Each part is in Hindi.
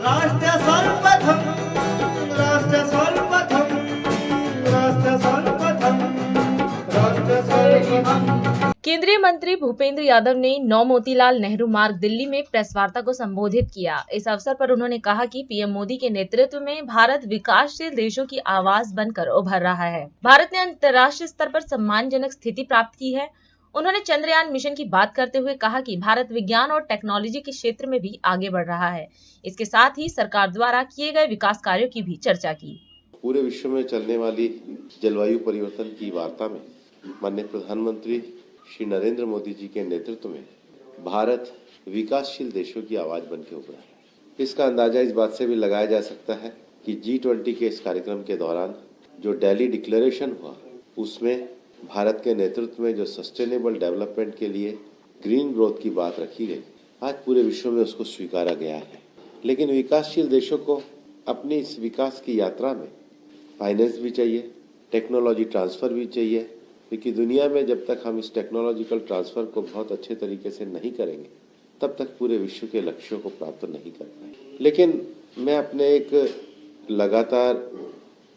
राष्ट्र सर्वप्रथम राष्ट्र सर्वप्रथम राष्ट्र सर्वप्रथम राष्ट्र सर्वप्रथम। केंद्रीय मंत्री भूपेंद्र यादव ने 9 मोतीलाल नेहरू मार्ग दिल्ली में प्रेस वार्ता को संबोधित किया। इस अवसर पर उन्होंने कहा कि पीएम मोदी के नेतृत्व में भारत विकासशील देशों की आवाज बनकर उभर रहा है। भारत ने अंतर्राष्ट्रीय स्तर पर सम्मानजनक स्थिति प्राप्त की है। उन्होंने चंद्रयान मिशन की बात करते हुए कहा कि भारत विज्ञान और टेक्नोलॉजी के क्षेत्र में भी आगे बढ़ रहा है। इसके साथ ही सरकार द्वारा किए गए विकास कार्यों की भी चर्चा की। पूरे विश्व में चलने वाली जलवायु परिवर्तन की वार्ता में माननीय प्रधानमंत्री श्री नरेंद्र मोदी जी के नेतृत्व में भारत विकासशील देशों की आवाज बनकर उभरा है। इसका अंदाजा इस बात से भी लगाया जा सकता है कि G20 के इस कार्यक्रम के दौरान जो दिल्ली डिक्लेरेशन हुआ उसमें भारत के नेतृत्व में जो सस्टेनेबल डेवलपमेंट के लिए ग्रीन ग्रोथ की बात रखी गई, आज पूरे विश्व में उसको स्वीकारा गया है। लेकिन विकासशील देशों को अपनी इस विकास की यात्रा में फाइनेंस भी चाहिए, टेक्नोलॉजी ट्रांसफर भी चाहिए, क्योंकि दुनिया में जब तक हम इस टेक्नोलॉजिकल ट्रांसफर को बहुत अच्छे तरीके से नहीं करेंगे तब तक पूरे विश्व के लक्ष्यों को प्राप्त नहीं कर पाएंगे। लेकिन मैं अपने एक लगातार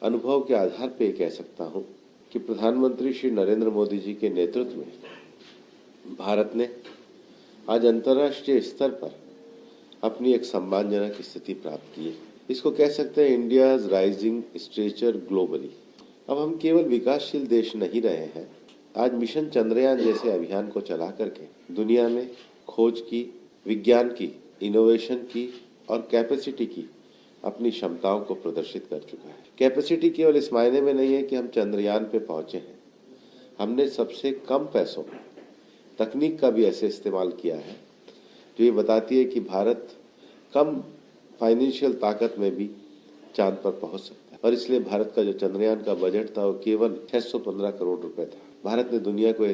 अनुभव के आधार पर कह सकता हूं कि प्रधानमंत्री श्री नरेंद्र मोदी जी के नेतृत्व में भारत ने आज अंतर्राष्ट्रीय स्तर पर अपनी एक सम्मानजनक स्थिति प्राप्त की है। इसको कह सकते हैं इंडियाज राइजिंग स्टेचर ग्लोबली। अब हम केवल विकासशील देश नहीं रहे हैं, आज मिशन चंद्रयान जैसे अभियान को चला करके दुनिया में खोज की, विज्ञान की, इनोवेशन की और कैपेसिटी की अपनी क्षमताओं को प्रदर्शित कर चुका है। कैपेसिटी केवल इस मायने में नहीं है कि हम चंद्रयान पे पहुंचे हैं, हमने सबसे कम पैसों में तकनीक का भी ऐसे इस्तेमाल किया है जो ये बताती है कि भारत कम फाइनेंशियल ताकत में भी चांद पर पहुंच सकता है। और इसलिए भारत का जो चंद्रयान का बजट था वो केवल 615 करोड़ रुपए था। भारत ने दुनिया को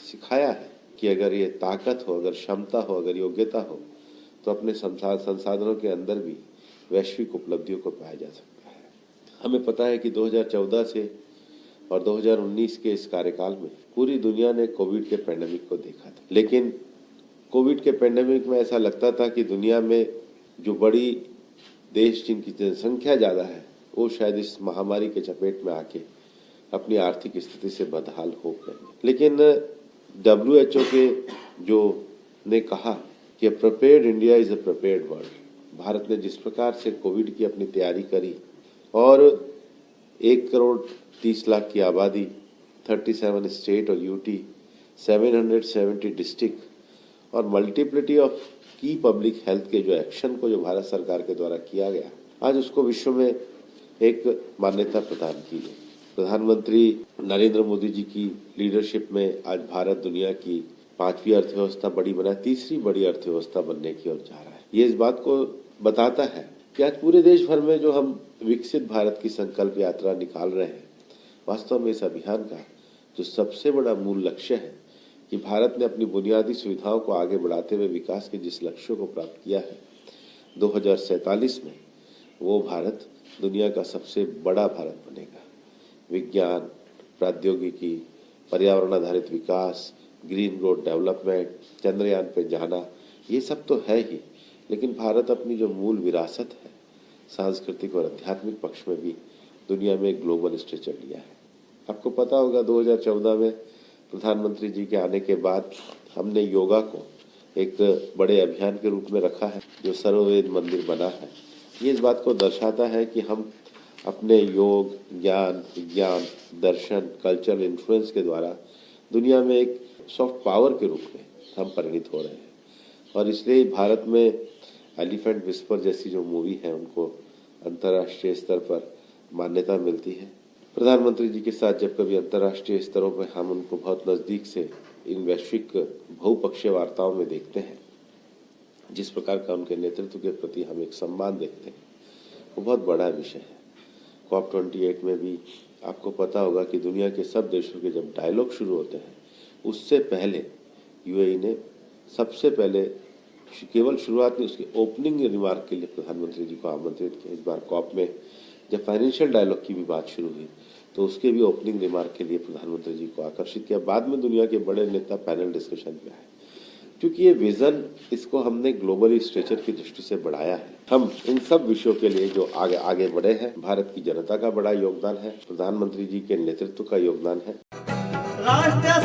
सिखाया है कि अगर ये ताकत हो, अगर क्षमता हो, अगर योग्यता हो तो अपने संसाधनों के अंदर भी वैश्विक उपलब्धियों को पाया जा सकता है। हमें पता है कि 2014 से और 2019 के इस कार्यकाल में पूरी दुनिया ने कोविड के पैंडेमिक को देखा था। लेकिन कोविड के पैंडेमिक में ऐसा लगता था कि दुनिया में जो बड़ी देश जिनकी जनसंख्या ज़्यादा है वो शायद इस महामारी के चपेट में आके अपनी आर्थिक स्थिति से बदहाल हो गए। लेकिन WHO के जो ने कहा कि prepared India is a prepared world. Bharat ने जिस प्रकार से कोविड की अपनी तैयारी करी और 1 करोड़ 30 लाख की आबादी, 37 स्टेट और यूटी, 770 डिस्ट्रिक्ट और मल्टीप्लिटी ऑफ की पब्लिक हेल्थ के जो एक्शन को जो भारत सरकार के द्वारा किया गया, आज उसको विश्व में एक मान्यता प्रदान की गई। प्रधानमंत्री नरेंद्र मोदी जी की लीडरशिप में आज भारत दुनिया की 5वीं अर्थव्यवस्था बड़ी बना 3री बड़ी अर्थव्यवस्था बनने की ओर जा रहा है। ये इस बात को बताता है कि आज पूरे देश भर में जो हम विकसित भारत की संकल्प यात्रा निकाल रहे हैं, वास्तव में इस अभियान का जो सबसे बड़ा मूल लक्ष्य है कि भारत ने अपनी बुनियादी सुविधाओं को आगे बढ़ाते हुए विकास के जिस लक्ष्यों को प्राप्त किया है 2047 में, वो भारत दुनिया का सबसे बड़ा भारत बनेगा। विज्ञान, प्रौद्योगिकी, पर्यावरण आधारित विकास, ग्रीन ग्रोथ डेवलपमेंट, चंद्रयान पे जाना, ये सब तो है ही, लेकिन भारत अपनी जो मूल विरासत है सांस्कृतिक और आध्यात्मिक पक्ष में भी दुनिया में एक ग्लोबल स्टेचर लिया है। आपको पता होगा 2014 में प्रधानमंत्री जी के आने के बाद हमने योगा को एक बड़े अभियान के रूप में रखा है जो सर्ववेद मंदिर बना है। ये इस बात को दर्शाता है कि हम अपने योग, ज्ञान, विज्ञान, दर्शन, कल्चरल इन्फ्लुएंस के द्वारा दुनिया में एक सॉफ्ट पावर के रूप में हम परिणित हो रहे हैं। और इसलिए भारत में एलिफेंट विस्पर जैसी जो मूवी है उनको अंतर्राष्ट्रीय स्तर पर मान्यता मिलती है। प्रधानमंत्री जी के साथ जब कभी अंतर्राष्ट्रीय स्तरों पर हम उनको बहुत नज़दीक से इन वैश्विक बहुपक्षीय वार्ताओं में देखते हैं, जिस प्रकार का उनके नेतृत्व के प्रति हम एक सम्मान देखते हैं, वो बहुत बड़ा विषय है। COP28 में भी आपको पता होगा कि दुनिया के सब देशों के जब डायलॉग शुरू होते हैं उससे पहले UAE ने सबसे पहले केवल शुरुआत में उसके ओपनिंग रिमार्क के लिए प्रधानमंत्री जी को आमंत्रित किया। इस बार COP में जब फाइनेंशियल डायलॉग की भी बात शुरू हुई तो उसके भी ओपनिंग रिमार्क के लिए प्रधानमंत्री जी को आकर्षित किया। बाद में दुनिया के बड़े नेता पैनल डिस्कशन पे आए। क्योंकि ये विजन इसको हमने ग्लोबल स्ट्रेचर की दृष्टि से बढ़ाया है। हम इन सब विषयों के लिए जो आगे बढ़े हैं, भारत की जनता का बड़ा योगदान है, प्रधानमंत्री जी के नेतृत्व का योगदान है। राष्ट्र